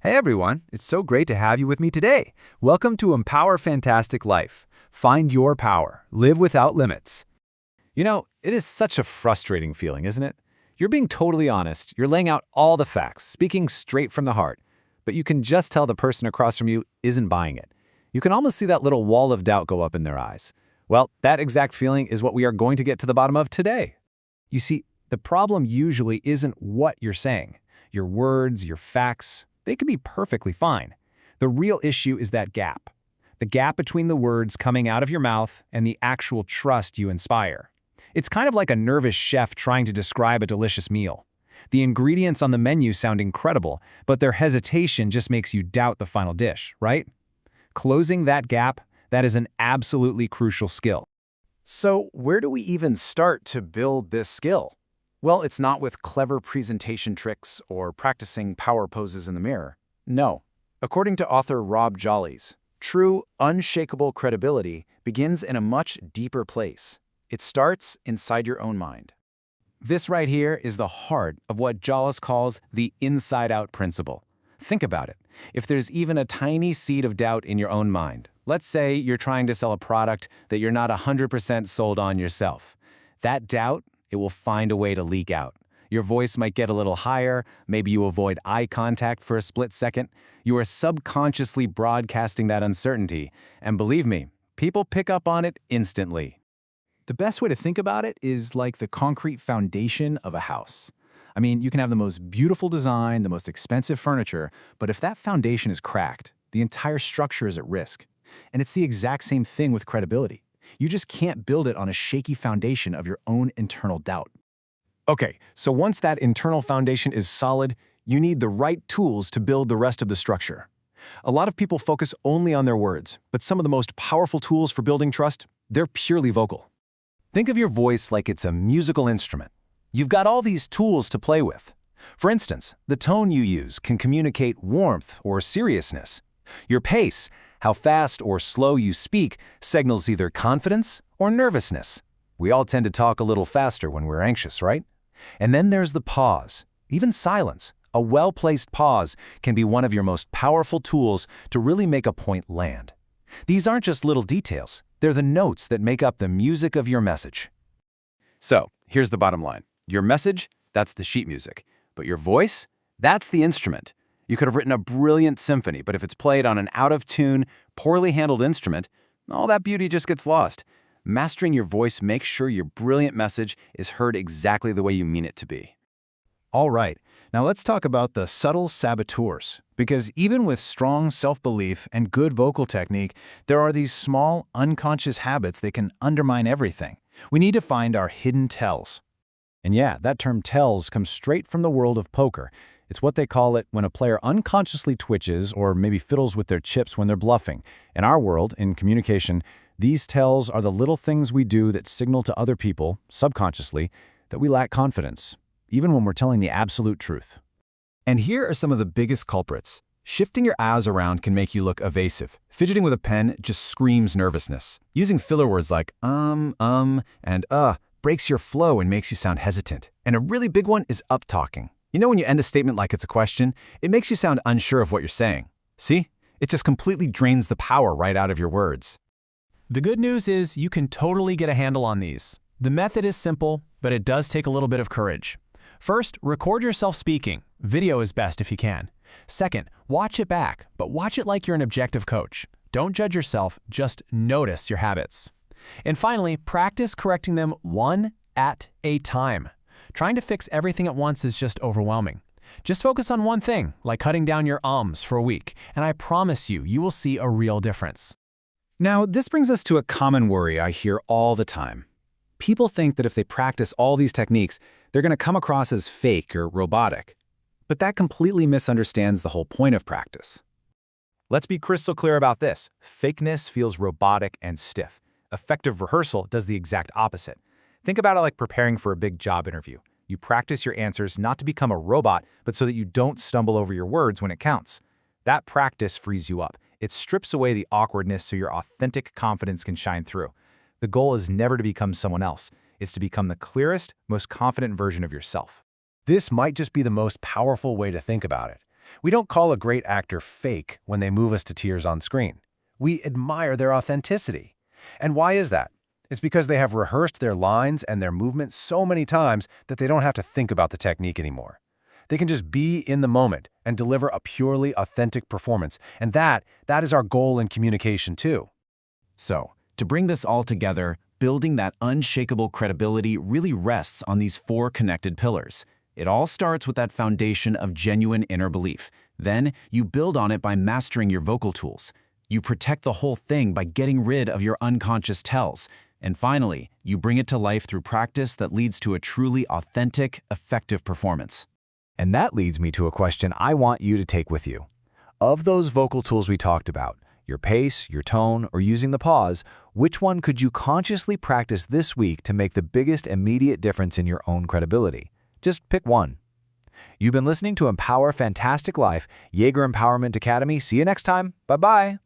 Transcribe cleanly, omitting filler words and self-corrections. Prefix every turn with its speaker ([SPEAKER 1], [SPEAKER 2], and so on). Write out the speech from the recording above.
[SPEAKER 1] Hey everyone, it's so great to have you with me today. Welcome to Empower Fantastic Life. Find your power. Live without limits.
[SPEAKER 2] It is such a frustrating feeling, isn't it? You're being totally honest, you're laying out all the facts, speaking straight from the heart, but you can just tell the person across from you isn't buying it. You can almost see that little wall of doubt go up in their eyes. Well, that exact feeling is what we are going to get to the bottom of today.
[SPEAKER 3] You see, the problem usually isn't what you're saying. Your words, your facts, they can be perfectly fine. The real issue is that gap. The gap between the words coming out of your mouth and the actual trust you inspire. It's kind of like a nervous chef trying to describe a delicious meal. The ingredients on the menu sound incredible, but their hesitation just makes you doubt the final dish, right? Closing that gap, that is an absolutely crucial skill.
[SPEAKER 4] So where do we even start to build this skill? Well, it's not with clever presentation tricks or practicing power poses in the mirror. No. According to author Rob Jollies, true, unshakable credibility begins in a much deeper place. It starts inside your own mind.
[SPEAKER 3] This right here is the heart of what Jollies calls the inside-out principle. Think about it. If there's even a tiny seed of doubt in your own mind, let's say you're trying to sell a product that you're not 100% sold on yourself, that doubt, it will find a way to leak out. Your voice might get a little higher, maybe you avoid eye contact for a split second. You are subconsciously broadcasting that uncertainty, and believe me, people pick up on it instantly.
[SPEAKER 5] The best way to think about it is like the concrete foundation of a house. I mean, you can have the most beautiful design, the most expensive furniture, but if that foundation is cracked, the entire structure is at risk. And it's the exact same thing with credibility. You just can't build it on a shaky foundation of your own internal doubt.
[SPEAKER 3] Okay, so once that internal foundation is solid, you need the right tools to build the rest of the structure. A lot of people focus only on their words, but some of the most powerful tools for building trust, they're purely vocal. Think of your voice like it's a musical instrument. You've got all these tools to play with. For instance, the tone you use can communicate warmth or seriousness. Your pace, how fast or slow you speak, signals either confidence or nervousness. We all tend to talk a little faster when we're anxious, right? And then there's the pause, even silence. A well-placed pause can be one of your most powerful tools to really make a point land. These aren't just little details. They're the notes that make up the music of your message.
[SPEAKER 4] So, here's the bottom line. Your message, that's the sheet music. But your voice, that's the instrument. You could have written a brilliant symphony, but if it's played on an out-of-tune, poorly handled instrument, all that beauty just gets lost. Mastering your voice makes sure your brilliant message is heard exactly the way you mean it to be.
[SPEAKER 5] All right, now let's talk about the subtle saboteurs. Because even with strong self-belief and good vocal technique, there are these small, unconscious habits that can undermine everything. We need to find our hidden tells. And yeah, that term tells comes straight from the world of poker. It's what they call it when a player unconsciously twitches or maybe fiddles with their chips when they're bluffing. In our world, in communication, these tells are the little things we do that signal to other people, subconsciously, that we lack confidence, even when we're telling the absolute truth.
[SPEAKER 3] And here are some of the biggest culprits. Shifting your eyes around can make you look evasive. Fidgeting with a pen just screams nervousness. Using filler words like and breaks your flow and makes you sound hesitant. And a really big one is up-talking. You know when you end a statement like it's a question, it makes you sound unsure of what you're saying. See? It just completely drains the power right out of your words.
[SPEAKER 5] The good news is you can totally get a handle on these. The method is simple, but it does take a little bit of courage. First, record yourself speaking. Video is best if you can. Second, watch it back, but watch it like you're an objective coach. Don't judge yourself, just notice your habits. And finally, practice correcting them one at a time. Trying to fix everything at once is just overwhelming. Just focus on one thing, like cutting down your ums for a week, and I promise you, you will see a real difference.
[SPEAKER 3] Now, this brings us to a common worry I hear all the time. People think that if they practice all these techniques, they're going to come across as fake or robotic. But that completely misunderstands the whole point of practice.
[SPEAKER 4] Let's be crystal clear about this. Fakeness feels robotic and stiff. Effective rehearsal does the exact opposite. Think about it like preparing for a big job interview. You practice your answers not to become a robot, but so that you don't stumble over your words when it counts. That practice frees you up. It strips away the awkwardness so your authentic confidence can shine through. The goal is never to become someone else. It's to become the clearest, most confident version of yourself.
[SPEAKER 3] This might just be the most powerful way to think about it. We don't call a great actor fake when they move us to tears on screen. We admire their authenticity. And why is that? It's because they have rehearsed their lines and their movements so many times that they don't have to think about the technique anymore. They can just be in the moment and deliver a purely authentic performance. And that is our goal in communication too.
[SPEAKER 6] So, to bring this all together, building that unshakable credibility really rests on these 4 connected pillars. It all starts with that foundation of genuine inner belief. Then, you build on it by mastering your vocal tools. You protect the whole thing by getting rid of your unconscious tells. And finally, you bring it to life through practice that leads to a truly authentic, effective performance.
[SPEAKER 2] And that leads me to a question I want you to take with you. Of those vocal tools we talked about, your pace, your tone, or using the pause, which one could you consciously practice this week to make the biggest immediate difference in your own credibility? Just pick one. You've been listening to Empower Fantastic Life, Jaeger Empowerment Academy. See you next time. Bye-bye.